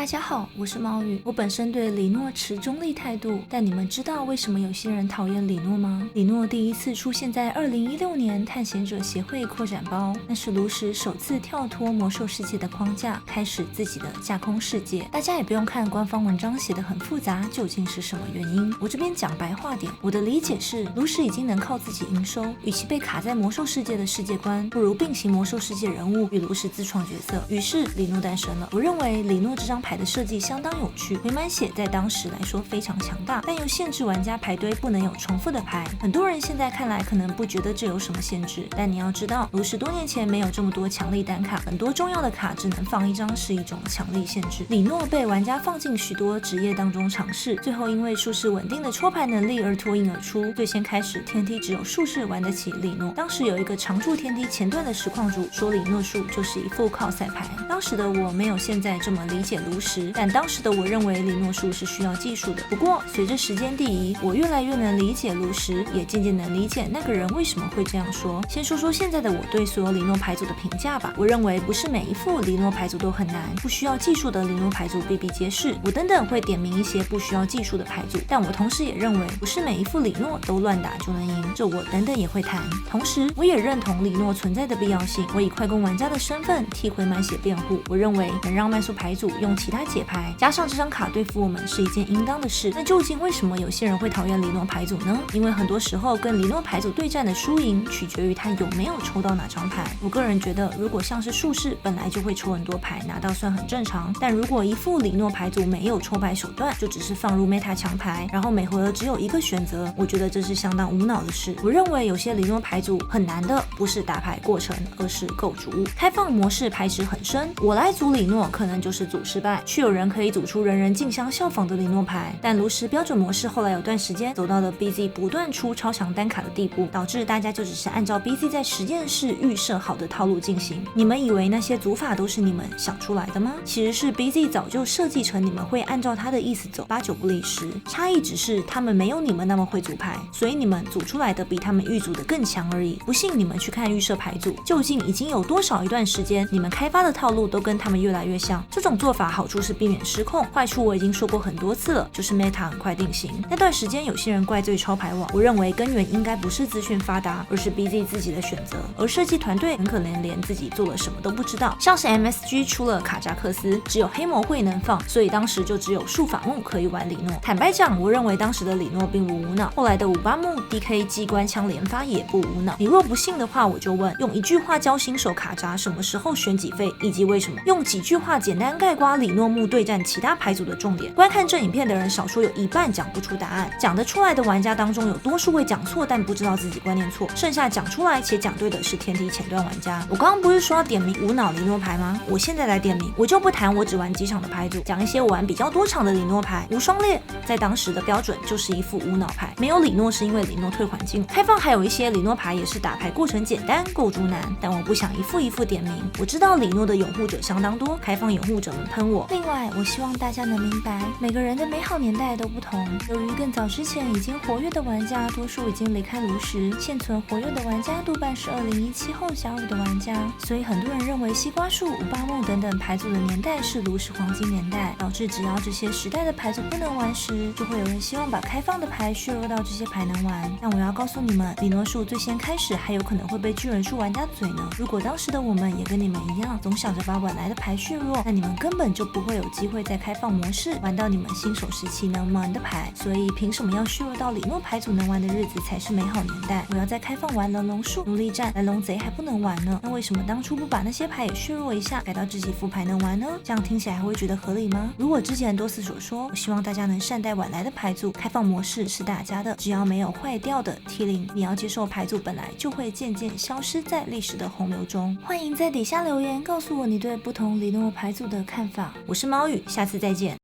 大家好，我是猫语。我本身对李诺持中立态度，但你们知道为什么有些人讨厌李诺吗？李诺第一次出现在2016年探险者协会扩展包，那是炉石首次跳脱魔兽世界的框架，开始自己的架空世界。大家也不用看官方文章写得很复杂，究竟是什么原因？我这边讲白话点，我的理解是，炉石已经能靠自己营收，与其被卡在魔兽世界的世界观，不如并行魔兽世界人物与炉石自创角色。于是李诺诞生了。我认为李诺这张牌的设计相当有趣，回满血在当时来说非常强大，但又限制玩家排堆不能有重复的牌。很多人现在看来可能不觉得这有什么限制，但你要知道，炉石多年前没有这么多强力单卡，很多重要的卡只能放一张是一种强力限制。李诺被玩家放进许多职业当中尝试，最后因为术士稳定的抽牌能力而脱颖而出。最先开始天梯只有术士玩得起李诺，当时有一个常驻天梯前段的实况主说李诺术就是一副靠赛牌。当时的我没有现在这么理解炉石，但当时的我认为李诺术是需要技术的。不过随着时间递移，我越来越能理解炉石，也渐渐能理解那个人为什么会这样说。先说说现在的我对所有李诺牌组的评价吧。我认为不是每一副李诺牌组都很难，不需要技术的李诺牌组比比皆是。我等等会点名一些不需要技术的牌组，但我同时也认为不是每一副李诺都乱打就能赢，这我等等也会谈。同时我也认同李诺存在的必要性，我以快攻玩家的身份替回满血辩护。我认为能让慢速牌组用其他解牌加上这张卡对付我们是一件应当的事。那究竟为什么有些人会讨厌李诺牌组呢？因为很多时候跟李诺牌组对战的输赢取决于他有没有抽到哪张牌。我个人觉得，如果像是术士本来就会抽很多牌，拿到算很正常，但如果一副李诺牌组没有抽牌手段，就只是放入 meta 强牌，然后每回合只有一个选择，我觉得这是相当无脑的事。我认为有些李诺牌组很难的不是打牌过程，而是构筑。开放模式牌池很深，我来组李诺可能就是组失败，却有人可以组出人人竞相效仿的李诺牌。但炉石标准模式后来有段时间走到了 BZ 不断出超强单卡的地步，导致大家就只是按照 BZ 在实验室预设好的套路进行。你们以为那些组法都是你们想出来的吗？其实是 BZ 早就设计成你们会按照他的意思走，8、9不离10，差异只是他们没有你们那么会组牌，所以你们组出来的比他们预组的更强而已。不信你们去看预设牌组，究竟已经有多少一段时间你们开发的套路都跟他们越来越像。这种做法好处是避免失控，坏处我已经说过很多次了，就是 meta 很快定型。那段时间有些人怪罪超牌网，我认为根源应该不是资讯发达，而是 BZ 自己的选择，而设计团队很可能连自己做了什么都不知道。像是 MSG 出了卡扎克斯，只有黑魔会能放，所以当时就只有术法木可以玩李诺。坦白讲，我认为当时的李诺并不无脑，后来的58木 DK 机关枪连发也不无脑。你若不信的话，我就问，用一句话教新手卡扎什么时候选几费以及为什么，用几句话简单概括李诺木对战其他牌组的重点。观看这影片的人少说有一半讲不出答案，讲得出来的玩家当中有多数会讲错，但不知道自己观念错，剩下讲出来且讲对的是天梯前段玩家。我刚刚不是说要点名无脑李诺牌吗？我现在来点名，我就不谈我只玩几场的牌组，讲一些我玩比较多场的李诺牌。无双烈在当时的标准就是一副无脑牌，没有李诺是因为李诺退环境。开放还有一些李诺牌也是打牌过程简单，构筑难，但我不想一副一副点名。我知道李诺的拥护者相当多，开放拥护者们喷我。另外，我希望大家能明白，每个人的美好年代都不同。由于更早之前已经活跃的玩家多数已经离开炉石，现存活跃的玩家多半是2017后加入的玩家，所以很多人认为西瓜树、58木等等牌组的年代是炉石黄金年代，导致只要这些时代的牌组不能玩时，就会有人希望把开放的牌削弱到这些牌能玩。但我要告诉你们，李诺树最先开始还有可能会被巨人树玩家嘴呢。如果当时的我们也跟你们一样，总想着把晚来的牌削弱，那你们根本就不会有机会在开放模式玩到你们新手时期能玩的牌。所以凭什么要削弱到李诺牌组能玩的日子才是美好年代？我要在开放玩人龙术、奴隶战、蓝龙贼还不能玩呢，那为什么当初不把那些牌也削弱一下，改到这几副牌能玩呢？这样听起来还会觉得合理吗？如我之前多次所说，我希望大家能善待晚来的牌组，开放模式是大家的，只要没有坏掉的 T0，你要接受牌组本来就会渐渐消失在历史的洪流中。欢迎在底下留言告诉我你对不同李诺牌组的看法。我是猫语，下次再见。